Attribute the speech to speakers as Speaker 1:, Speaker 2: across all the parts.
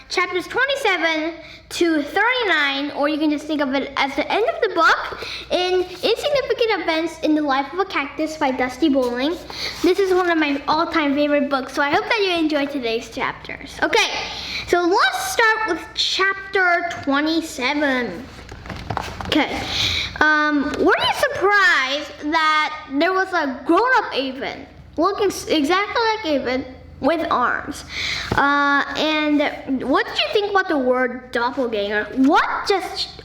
Speaker 1: chapters 27 to 39, or you can just think of it as the end of the book in Insignificant Events in the Life of a Cactus by Dusty Bowling. This is one of my all-time favorite books, so I hope that you enjoyed today's chapters. Okay, so let's start with chapter 27. Okay, were you surprised that there was a grown-up Avon looking exactly like Avon with arms? And what did you think about the word doppelganger? What just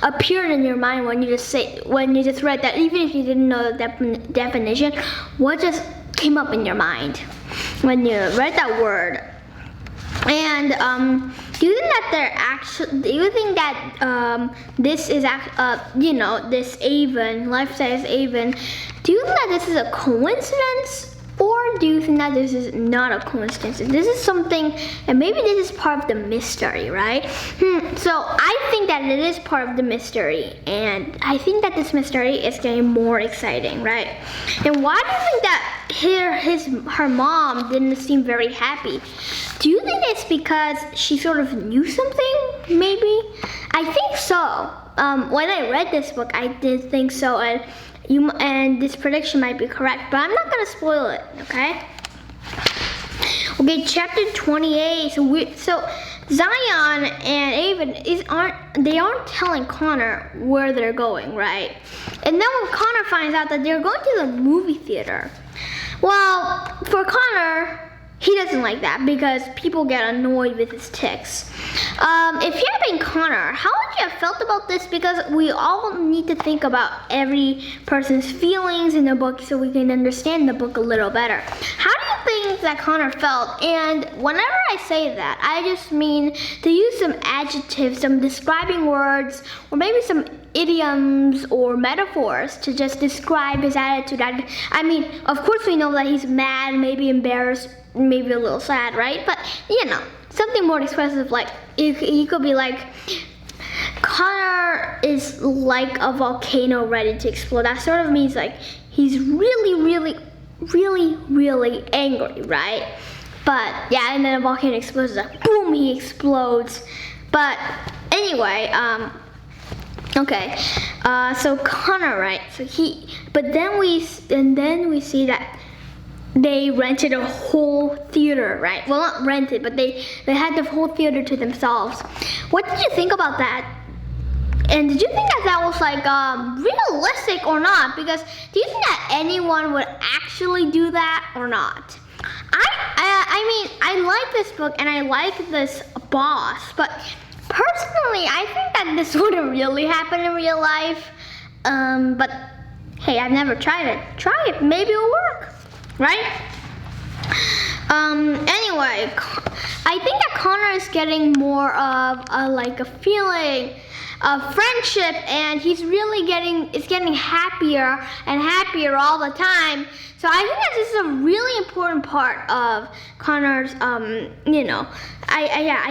Speaker 1: appeared in your mind when you just read that? Even if you didn't know the definition, what just came up in your mind when you read that word? And do you think that this is this Avon, life-size Avon, do you think that this is a coincidence, or do you think that this is not a coincidence? This is something, and maybe this is part of the mystery, right? So I think that it is part of the mystery, and I think that this mystery is getting more exciting, right? And why do you think that her mom didn't seem very happy? Do you think it's because she sort of knew something, maybe? I think so. When I read this book, I did think so, and this prediction might be correct, but I'm not gonna spoil it, okay? Okay, chapter 28. So Zion and Avon aren't telling Connor where they're going, right? And then when Connor finds out that they're going to the movie theater, well, for Connor, he doesn't like that because people get annoyed with his tics. If you had been Connor, how would you have felt about this? Because we all need to think about every person's feelings in the book so we can understand the book a little better. How do you think that Connor felt? And whenever I say that, I just mean to use some adjectives, some describing words, or maybe some idioms or metaphors to just describe his attitude. I mean, of course we know that he's mad, maybe embarrassed, maybe a little sad, right? But something more expressive, like he could be like, Connor is like a volcano ready to explode. That sort of means like he's really, really, really, really angry, right? But yeah, and then a volcano explodes, like boom, he explodes. But anyway, okay, so Connor, right? But then we see that they rented a whole theater, right? Well, not rented, but they had the whole theater to themselves. What did you think about that? And did you think that was like realistic or not? Because do you think that anyone would actually do that or not? I mean, I like this book and I like this boss, but personally, I think that this wouldn't really happen in real life. But hey, I've never tried it. Try it, maybe it'll work. Right? Anyway, I think that Connor is getting more of a feeling of friendship, and he's really getting happier and happier all the time. So I think that this is a really important part of Connor's, I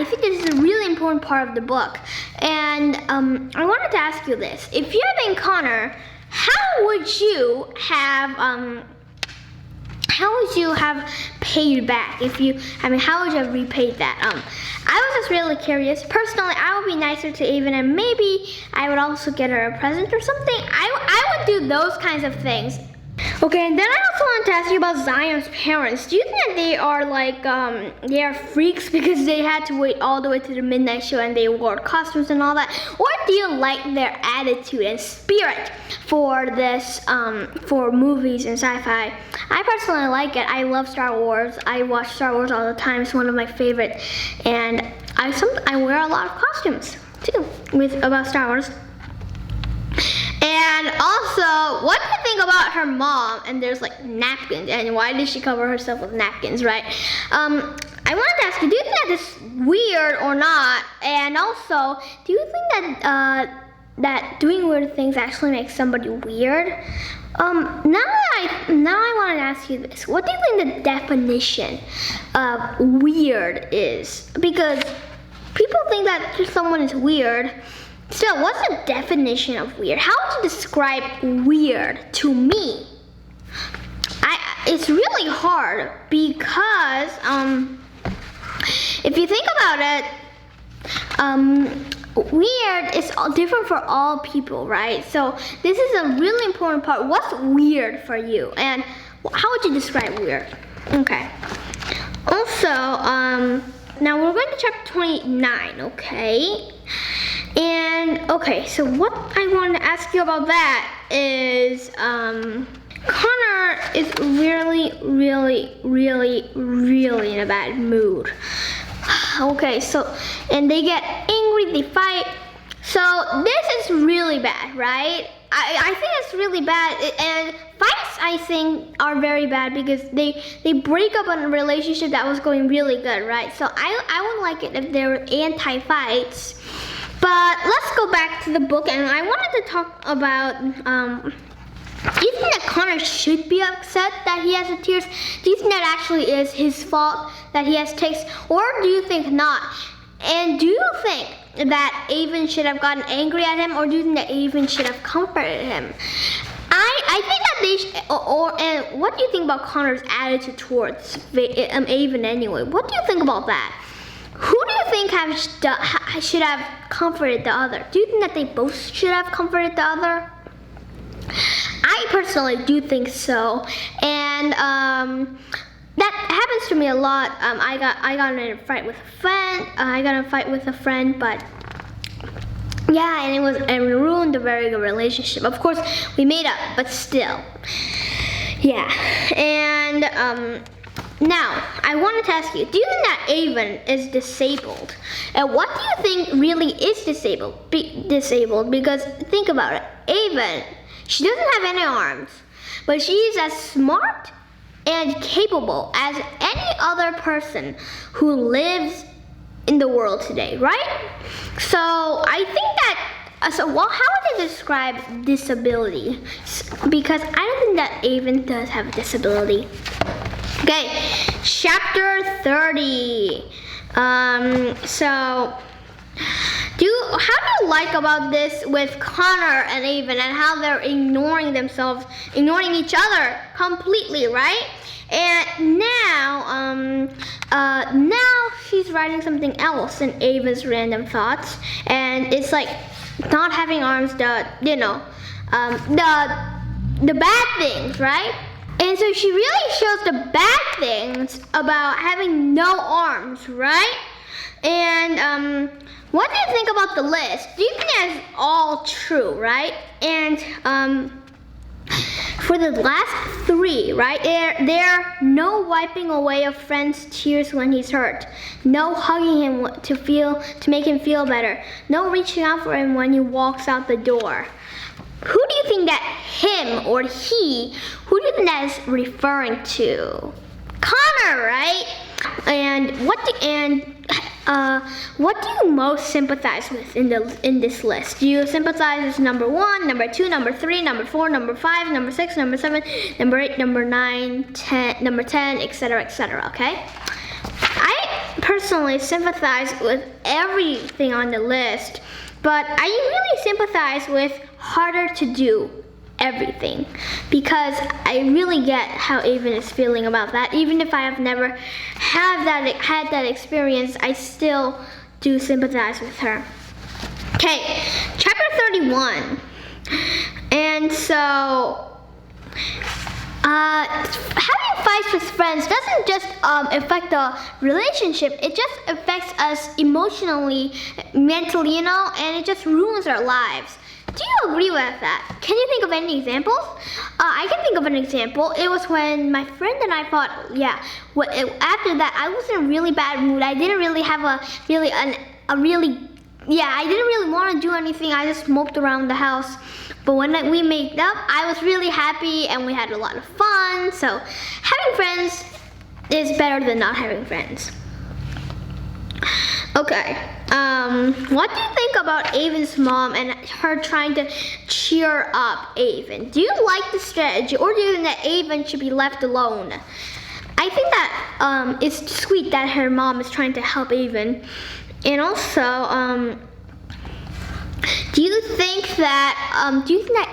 Speaker 1: think this is a really important part of the book. And I wanted to ask you this: if you had been Connor, how would you have paid back? How would you have repaid that? I was just really curious. Personally, I would be nicer to Avon, and maybe I would also get her a present or something. I would do those kinds of things. Okay, and then I also wanted to ask you about Zion's parents. Do you think that they are they are freaks because they had to wait all the way to the midnight show and they wore costumes and all that? Or do you like their attitude and spirit for this, for movies and sci-fi? I personally like it. I love Star Wars. I watch Star Wars all the time. It's one of my favorite. And I wear a lot of costumes too about Star Wars. And also, what do you think about her mom? And there's like napkins, and why did she cover herself with napkins, right? I wanted to ask you, do you think that this is weird or not? And also, do you think that doing weird things actually makes somebody weird? Now I want to ask you this: what do you think the definition of weird is? Because people think that someone is weird. So, what's the definition of weird? How would you describe weird to me? It's really hard because if you think about it, weird is different for all people, right? So this is a really important part. What's weird for you, and how would you describe weird? Okay. Also, now we're going to chapter 29, okay? And okay, so what I want to ask you about that is, Connor is really in a bad mood. Okay, so, and they get angry, they fight. So this is really bad, right? I think it's really bad, and fights I think are very bad because they break up a relationship that was going really good, right? So I wouldn't like it if they were anti-fights. But let's go back to the book, and I wanted to talk about, do you think that Connor should be upset that he has the tears? Do you think that actually is his fault that he has tics, or do you think not? And do you think that Avon should have gotten angry at him, or do you think that Avon should have comforted him? I think that they and what do you think about Connor's attitude towards Avon anyway? What do you think about that? Who do you think should have comforted the other? Do you think that they both should have comforted the other? I personally do think so, and that happens to me a lot. I got in a fight with a friend. But yeah, and it ruined a very good relationship. Of course, we made up, but still, yeah. And now I wanted to ask you: do you think that Avon is disabled? And what do you think really is disabled? Because think about it, Avon. She doesn't have any arms, but she's as smart and capable as any other person who lives in the world today, right? So I think that, how would they describe disability? Because I don't think that Avon does have a disability. Okay, chapter 30. How do you like about this with Connor and Avon and how they're ignoring each other completely, right? And now she's writing something else in Avon's random thoughts, and it's like not having arms, the bad things, right? And so she really shows the bad things about having no arms, right? And what do you think about the list? Do you think that's all true, right? And for the last 3, right? There no wiping away a friend's tears when he's hurt. No hugging him to make him feel better. No reaching out for him when he walks out the door. Who do you think that him or he? Who do you think that is referring to? Connor, right? And what do you most sympathize with in this list? Do you sympathize with number 1, number 2, number 3, number 4, number 5, number 6, number 7, number 8, number 9, 10, number 10, etc., etc., okay? I personally sympathize with everything on the list, but I really sympathize with harder to do everything, because I really get how Avon is feeling about that. Even if I have never had that experience, I still do sympathize with her. Okay, chapter 31. And so having fights with friends doesn't just affect the relationship, it just affects us emotionally, mentally, and it just ruins our lives. Do you agree with that? Can you think of any examples? I can think of an example. It was when my friend and I fought. After that, I was in a really bad mood. I didn't really have I didn't really want to do anything. I just moped around the house. But when we made up, I was really happy and we had a lot of fun. So having friends is better than not having friends. Okay, what do you think about Avon's mom and her trying to cheer up Avon? Do you like the strategy, or do you think that Avon should be left alone? I think that it's sweet that her mom is trying to help Avon. And also, do Do you think that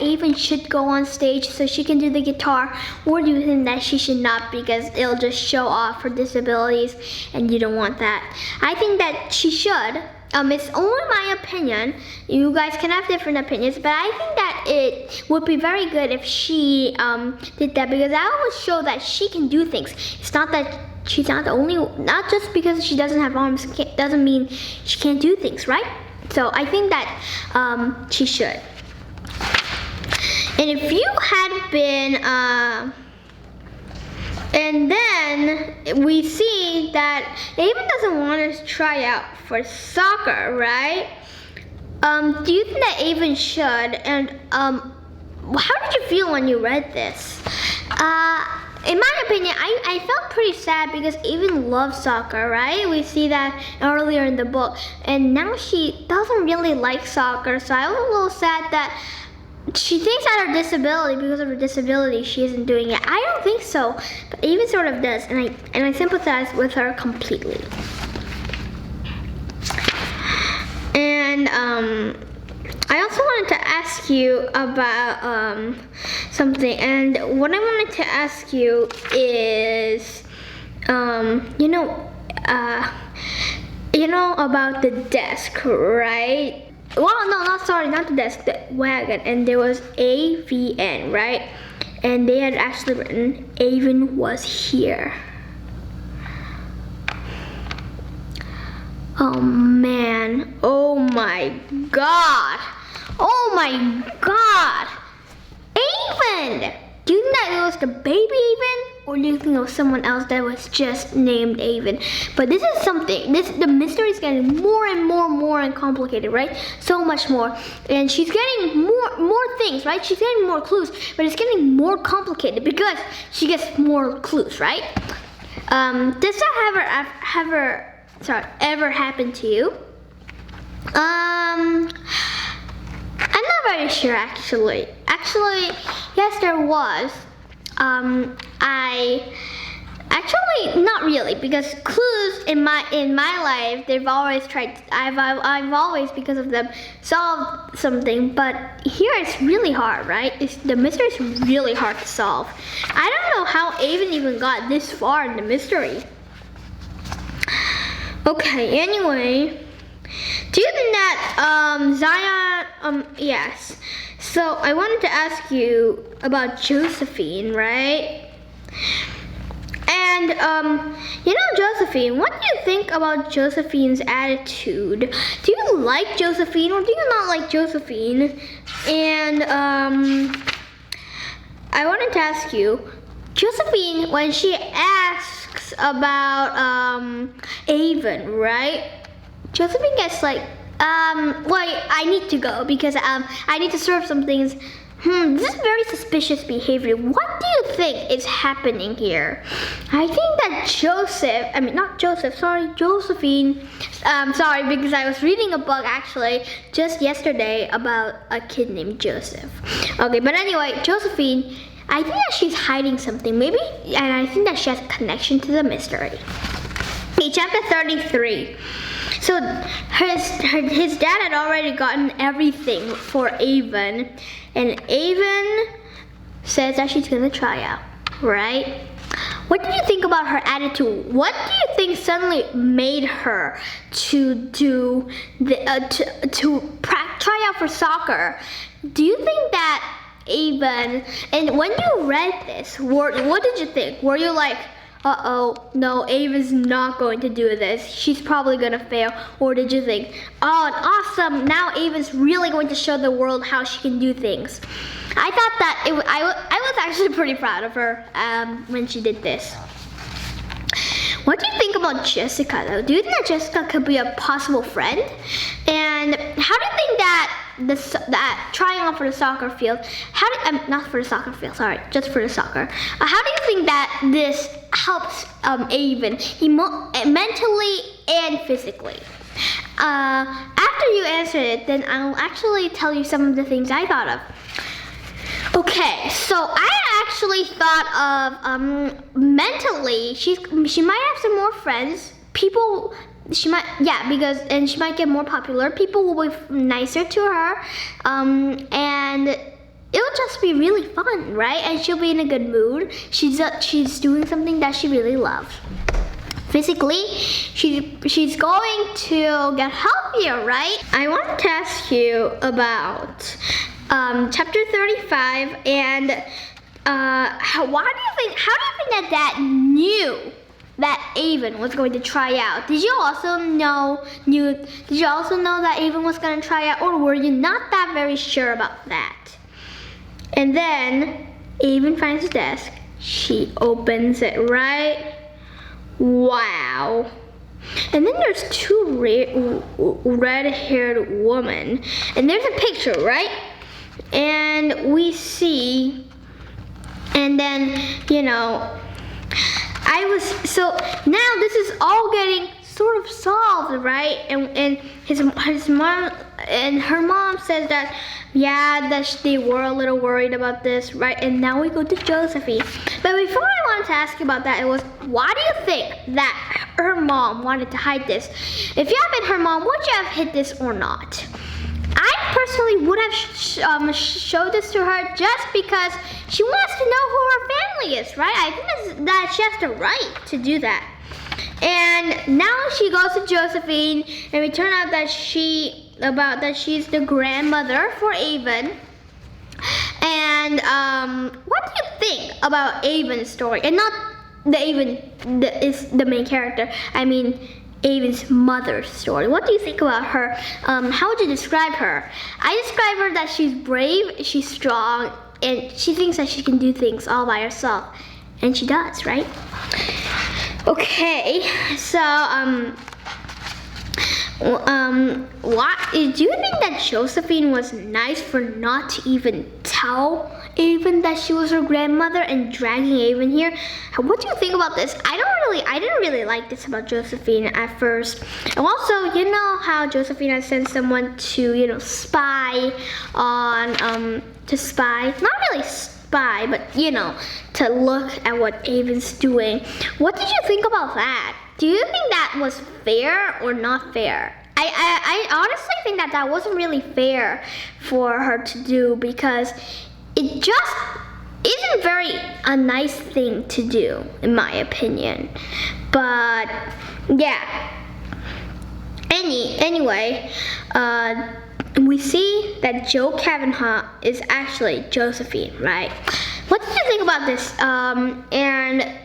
Speaker 1: Avon should go on stage so she can do the guitar, or do you think that she should not because it'll just show off her disabilities and you don't want that? I think that she should. It's only my opinion. You guys can have different opinions, but I think that it would be very good if she did that, because that would show that she can do things. It's not that she's not the only, not just because she doesn't have arms doesn't mean she can't do things, right? So I think that she should. And if you had been, and then we see that Avon doesn't want to try out for soccer, right? Do you think that Avon should? And how did you feel when you read this? In my opinion, I felt pretty sad because Avon loves soccer, right? We see that earlier in the book. And now she doesn't really like soccer, so I was a little sad that she thinks that her disability, because of her disability, she isn't doing it. I don't think so, but Avon sort of does, and I sympathize with her completely. And I also wanted to ask you about something, and what I wanted to ask you is, you know about the desk, right? Well, no, not the desk, the wagon, and there was AVN, right? And they had actually written, Avon was here. Oh man, oh my god, Avon! Do you think that it was the baby Avon, or do you think it was someone else that was just named Avon? But this is something, the mystery is getting more and more complicated, right? So much more. And she's getting more things, right? She's getting more clues, but it's getting more complicated because she gets more clues, right? Does that ever happen to you? I'm not very sure actually. Actually, yes, there was. Not really, because clues in my life, I've always, because of them, solved something, but here it's really hard, right? The mystery is really hard to solve. I don't know how Avon even got this far in the mystery. Okay, anyway, do you think that Zion, yes. So I wanted to ask you about Josephine, right? And Josephine, what do you think about Josephine's attitude? Do you like Josephine or do you not like Josephine? And I wanted to ask you, Josephine, when she asks about Avon, right? Josephine gets like, wait, I need to go because I need to serve some things. This is very suspicious behavior. What do you think is happening here? I think that Josephine, sorry, because I was reading a book actually just yesterday about a kid named Joseph. Okay, but anyway, Josephine, I think that she's hiding something, maybe, and I think that she has a connection to the mystery. Okay, chapter 33. So his dad had already gotten everything for Avon, and Avon says that she's gonna try out, right? What did you think about her attitude? What do you think suddenly made her to try out for soccer? Do you think that Avon, and when you read this, what did you think? Were you like, uh-oh, no, Ava's not going to do this. She's probably gonna fail. Or did you think, oh, awesome, now Ava's really going to show the world how she can do things. I thought that, I was actually pretty proud of her when she did this. What do you think about Jessica though? Do you think that Jessica could be a possible friend? And how do you think that trying out for the soccer field, not for the soccer field, sorry, just for the soccer. How do you think that this helps Avon mentally and physically? After you answer it, then I'll actually tell you some of the things I thought of. Okay, so I actually thought of mentally, she might have some more friends. People she might, yeah, because, and she might get more popular. People will be nicer to her, and it'll just be really fun, right? And she'll be in a good mood. She's doing something that she really loves. Physically, she's going to get healthier, right? I want to ask you about chapter 35 and how do you think that Dad knew that Avon was going to try out? Did you also know that Avon was going to try out, or were you not that very sure about that? And then Avon finds the desk. She opens it, right? Wow. And then there's two red-haired women, and there's a picture, right? And we see, and then, you know, so now this is all getting sort of solved, right? And his mom and her mom says that, yeah, that they were a little worried about this, right? And now we go to Josephine. But before I wanted to ask you about that, it was, why do you think that her mom wanted to hide this? If you had been her mom, would you have hid this or not? I personally would have showed this to her just because she wants to know who her family is, right? I think that she has the right to do that. And now she goes to Josephine, and we turn out that she's the grandmother for Avon. And what do you think about Avon's story? And not the Avon is the main character. I mean Avon's mother's story. What do you think about her? How would you describe her? I describe her that she's brave, she's strong, and she thinks that she can do things all by herself. And she does, right? Okay, so do you think that Josephine was nice for not to even tell Avon that she was her grandmother and dragging Avon here? What do you think about this? I didn't really like this about Josephine at first. And also, you know how Josephine has sent someone to, you know, spy on, not really spy, but, you know, to look at what Avon's doing. What did you think about that? Do you think that was fair or not fair? I honestly think that wasn't really fair for her to do, because it just isn't a nice thing to do, in my opinion. But yeah. Anyway, we see that Joe Kavanaugh is actually Josephine, right? What did you think about this? And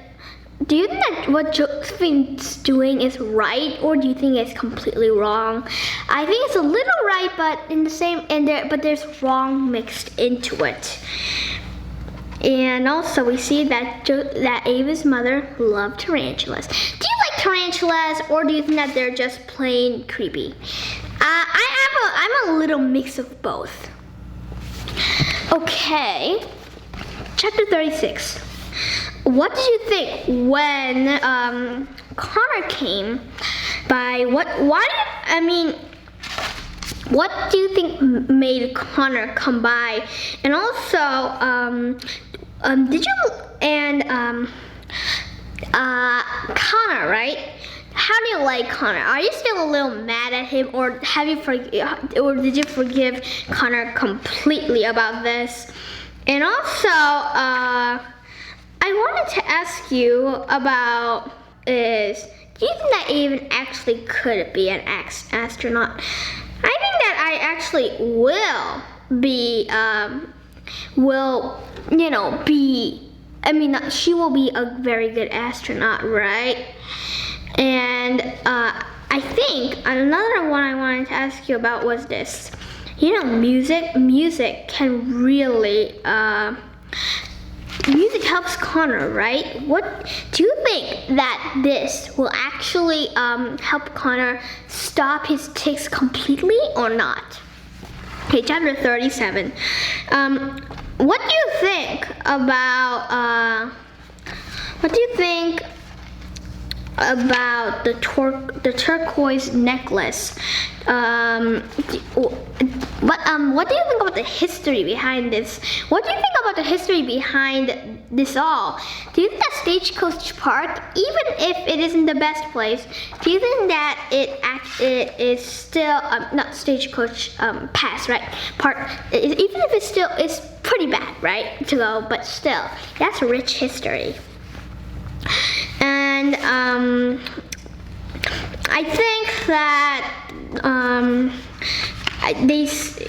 Speaker 1: do you think that what Josephine's doing is right, or do you think it's completely wrong? I think it's a little right, but there's wrong mixed into it. And also we see that Ava's mother loved tarantulas. Do you like tarantulas, or do you think that they're just plain creepy? I'm a little mix of both. Okay, chapter 36. What did you think when Connor came by? What do you think made Connor come by? And also, Connor, right? How do you like Connor? Are you still a little mad at him, or did you forgive Connor completely about this? And also, I wanted to ask you about do you think that Avon actually could be an astronaut? I think that I actually will be, she will be a very good astronaut, right? And I think another one I wanted to ask you about was this. You know, music can really, music helps Connor, right? What do you think that this will actually help Connor stop his tics completely or not? Okay, chapter 37. What do you think about the turquoise necklace? what do you think about the history behind this? What do you think about the history behind this all? Do you think that Stagecoach Park, even if it isn't the best place, do you think that it is still not Stagecoach Pass, right? Park, even if it's still pretty bad, right, to go, but still, that's rich history. And I think that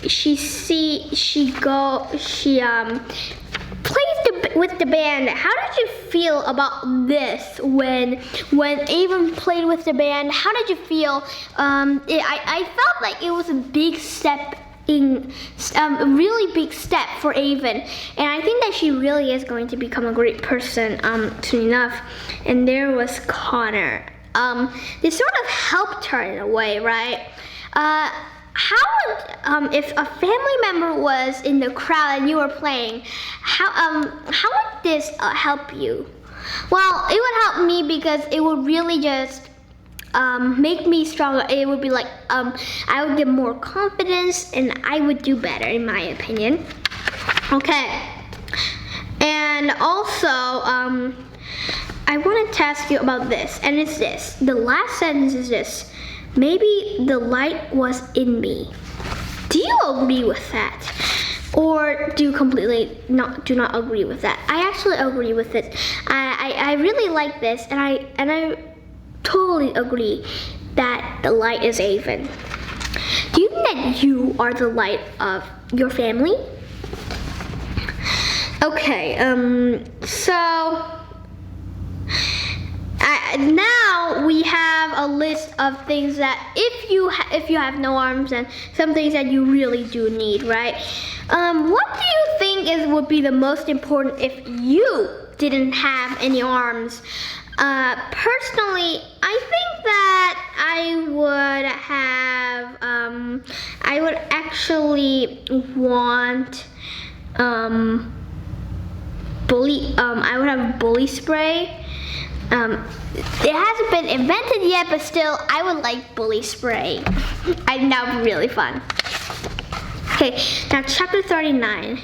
Speaker 1: she plays with the band. How did you feel about this when Avon played with the band? How did you feel? I felt like it was a big step a really big step for Avon, and I think that she really is going to become a great person soon enough. And there was Connor. This sort of helped her in a way, right? How would, if a family member was in the crowd and you were playing, how would this help you? Well, it would help me because it would really just make me stronger. It would be like I would get more confidence and I would do better, in my opinion. Okay, and also I want to ask you about this, and it's this. The last sentence is this: maybe the light was in me. Do you agree with that? Or do you completely do not agree with that? I actually agree with it. I really like this, and I totally agree that the light is Avon. Do you think that you are the light of your family? Okay, so now we have a list of things that if you have no arms, and some things that you really do need, right? What do you think would be the most important if you didn't have any arms? Personally, I think that I would actually want I would have bully spray. It hasn't been invented yet, but still, I would like bully spray. I think that would be really fun. Okay, now chapter 39.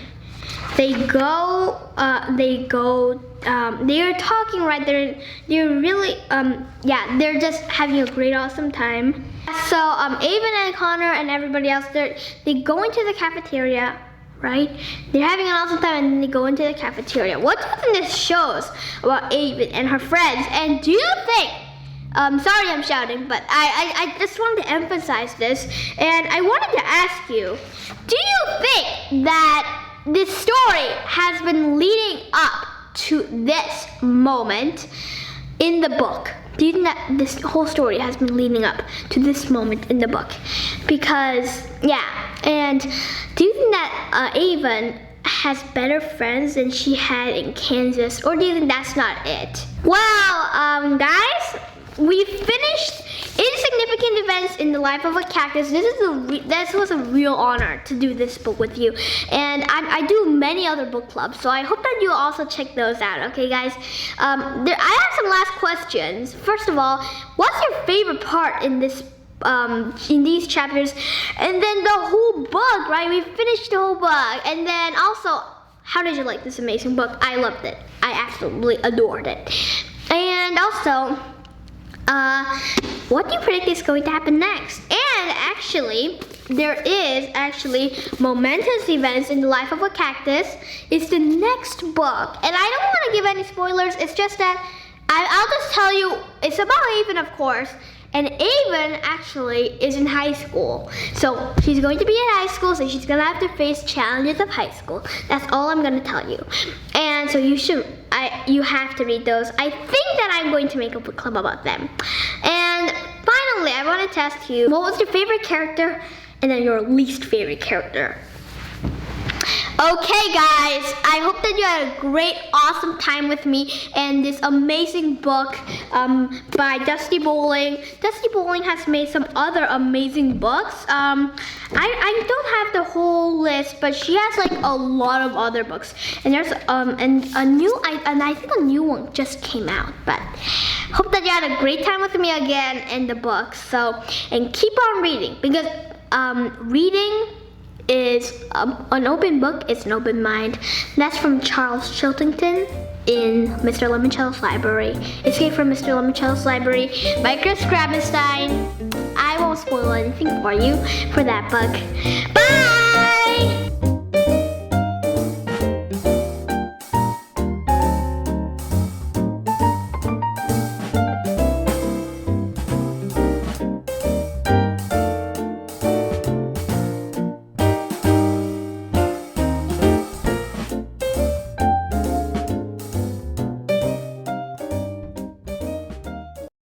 Speaker 1: They are talking, right? They're really, they're just having a great, awesome time. So, Avon and Connor and everybody else, they go into the cafeteria, right? They're having an awesome time, and then they go into the cafeteria. What do you think this shows about Avon and her friends? And do you think, sorry I'm shouting, but I just wanted to emphasize this, and I wanted to ask you, do you think that this story has been leading up to this moment in the book? Do you think that this whole story has been leading up to this moment in the book? Because, and do you think that Avon has better friends than she had in Kansas, or do you think that's not it? Well, guys, we finished Insignificant Events in the Life of a Cactus. This was a real honor to do this book with you, and I do many other book clubs, so I hope that you also check those out. Okay, guys. I have some last questions. First of all, what's your favorite part in this? In these chapters, and then the whole book, right? We finished the whole book, and then also, how did you like this amazing book? I loved it. I absolutely adored it. And also, what do you predict is going to happen next? And actually, there is momentous events in the life of a cactus. It's the next book, and I don't want to give any spoilers. It's just that I'll just tell you, it's about Avon, of course. And Avon actually is in high school. So she's going to be in high school, so she's gonna have to face challenges of high school. That's all I'm gonna tell you. And so you have to read those. I think that I'm going to make a book club about them. And finally, I want to ask you, what was your favorite character and then your least favorite character? Okay, guys, I hope that you had a great, awesome time with me and this amazing book by Dusty Bowling. Dusty Bowling has made some other amazing books. I don't have the whole list, but she has like a lot of other books. And there's I think a new one just came out. But hope that you had a great time with me again in the books. And keep on reading, because reading is an open book is an open mind. That's from Charles Chiltington in Mr. Lemoncello's Library. Escape from Mr. Lemoncello's Library by Chris Grabenstein. I won't spoil anything for you for that book. Bye!